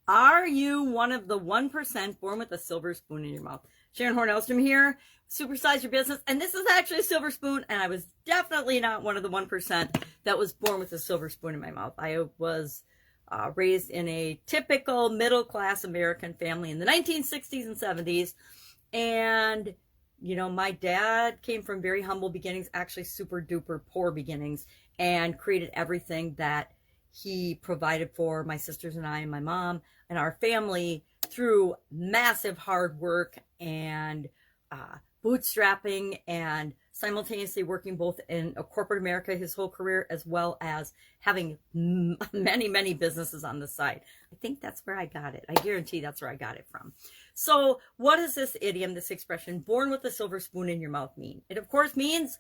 Are you one of the 1% born with a silver spoon in your mouth? Sharon Horne-Ellstrom here, Supersize Your Business. And this is actually a silver spoon, and I was definitely not one of the 1% that was born with a silver spoon in my mouth. I was raised in a typical middle-class American family in the 1960s and 70s. And, you know, my dad came from very humble beginnings, actually super duper poor beginnings, and created everything that he provided for my sisters and I and my mom and our family through massive hard work and bootstrapping and simultaneously working both in a corporate America his whole career, as well as having many, many businesses on the side. I think that's where I got it. I guarantee that's where I got it from. So what does this idiom, this expression, born with a silver spoon in your mouth, mean? It, of course, means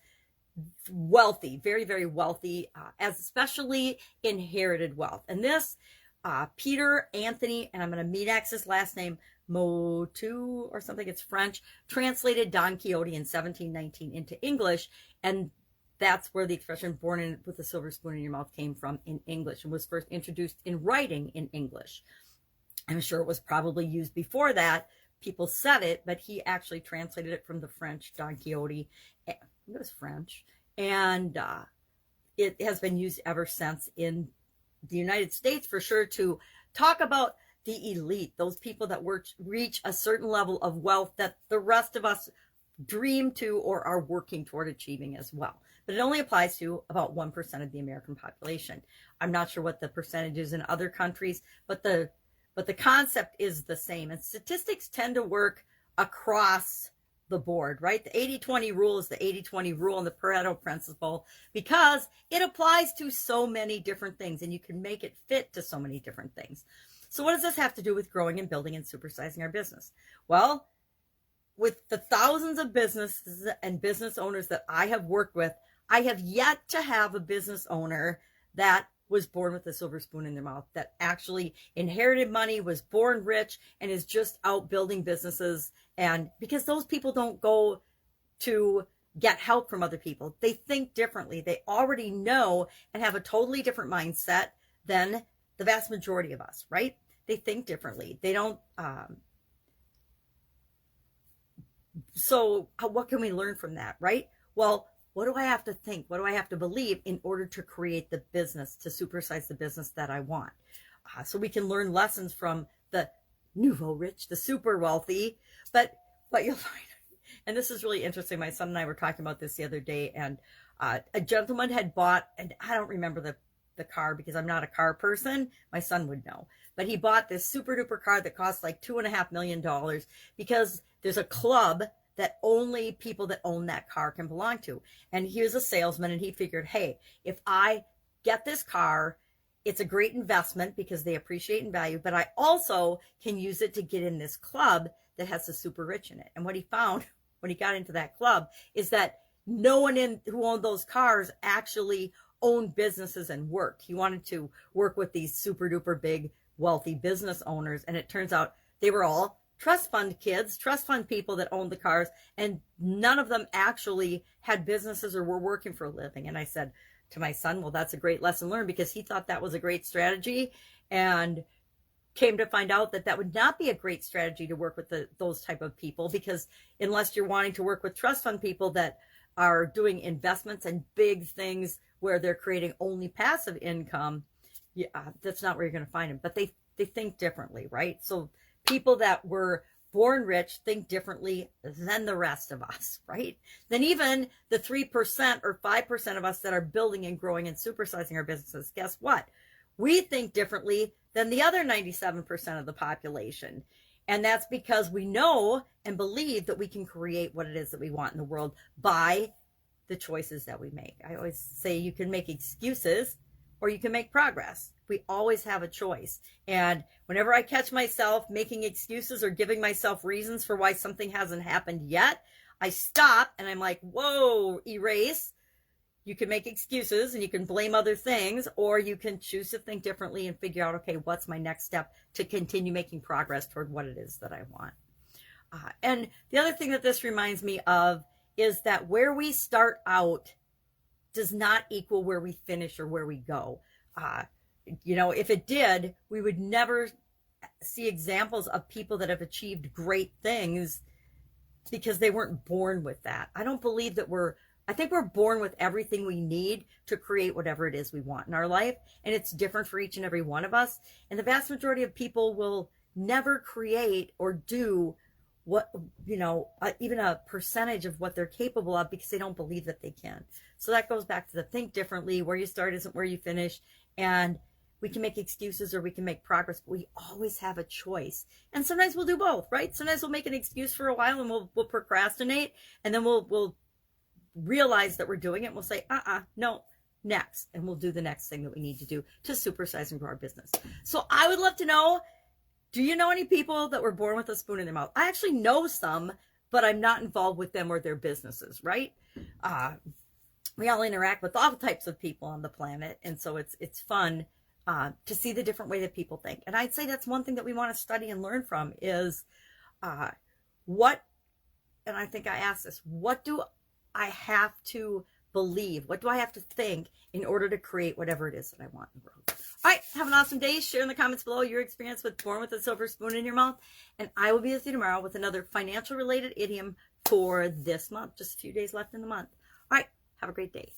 wealthy, very, very wealthy, as especially inherited wealth. And this, Peter Anthony, and I'm going to meet his last name, Motu or something, it's French, translated Don Quixote in 1719 into English. And that's where the expression born with a silver spoon in your mouth came from in English, and was first introduced in writing in English. I'm sure it was probably used before that. People said it, but he actually translated it from the French, Don Quixote. It was French. And it has been used ever since in the United States, for sure, to talk about the elite, those people that reach a certain level of wealth that the rest of us dream to or are working toward achieving as well. But it only applies to about 1% of the American population. I'm not sure what the percentage is in other countries, but the concept is the same. And statistics tend to work across the board, right? The 80-20 rule is the 80-20 rule and the Pareto principle, because it applies to so many different things, and you can make it fit to so many different things. So what does this have to do with growing and building and supersizing our business? Well, with the thousands of businesses and business owners that I have worked with, I have yet to have a business owner that was born with a silver spoon in their mouth, that actually inherited money, was born rich, and is just out building businesses. And because those people don't go to get help from other people, they think differently. They already know and have a totally different mindset than the vast majority of us, right? They think differently. They don't. So what can we learn from that, right? Well, what do I have to think? What do I have to believe in order to create the business, to supersize the business that I want? So we can learn lessons from the nouveau rich, the super wealthy. But you'll find, and this is really interesting, my son and I were talking about this the other day, and a gentleman had bought, and I don't remember the car because I'm not a car person. My son would know. But he bought this super duper car that cost like $2.5 million because there's a club that only people that own that car can belong to. And he was a salesman, and he figured, hey, if I get this car, it's a great investment because they appreciate in value, but I also can use it to get in this club that has the super rich in it. And what he found when he got into that club is that no one who owned those cars actually owned businesses and worked. He wanted to work with these super duper big wealthy business owners, and it turns out they were all trust fund kids, trust fund people that owned the cars, and none of them actually had businesses or were working for a living. And I said to my son, well, that's a great lesson learned, because he thought that was a great strategy, and came to find out that that would not be a great strategy to work with those type of people, because unless you're wanting to work with trust fund people that are doing investments and big things where they're creating only passive income, yeah, that's not where you're going to find them. But they think differently, right? So people that were born rich think differently than the rest of us, right? Then even the 3% or 5% of us that are building and growing and supersizing our businesses, guess what? We think differently than the other 97% of the population. And that's because we know and believe that we can create what it is that we want in the world by the choices that we make. I always say you can make excuses or you can make progress. We always have a choice. And whenever I catch myself making excuses or giving myself reasons for why something hasn't happened yet, I stop and I'm like, whoa, erase. You can make excuses and you can blame other things, or you can choose to think differently and figure out, okay, what's my next step to continue making progress toward what it is that I want. And the other thing that this reminds me of is that where we start out does not equal where we finish or where we go. If it did, we would never see examples of people that have achieved great things because they weren't born with that. I don't believe that I think we're born with everything we need to create whatever it is we want in our life. And it's different for each and every one of us. And the vast majority of people will never create or do what, even a percentage of what they're capable of because they don't believe that they can. So that goes back to the think differently. Where you start isn't where you finish. And we can make excuses or we can make progress, but we always have a choice. And sometimes we'll do both, right? Sometimes we'll make an excuse for a while and we'll procrastinate, and then we'll realize that we're doing it and we'll say, no, next. And we'll do the next thing that we need to do to supersize and grow our business. So I would love to know, do you know any people that were born with a spoon in their mouth? I actually know some, but I'm not involved with them or their businesses, right? We all interact with all types of people on the planet. And so it's fun to see the different way that people think. And I'd say that's one thing that we want to study and learn from is and I think I asked this, what do I have to believe? What do I have to think in order to create whatever it is that I want in the world? All right, have an awesome day. Share in the comments below your experience with Born with a Silver Spoon in your mouth. And I will be with you tomorrow with another financial related idiom for this month. Just a few days left in the month. All right, have a great day.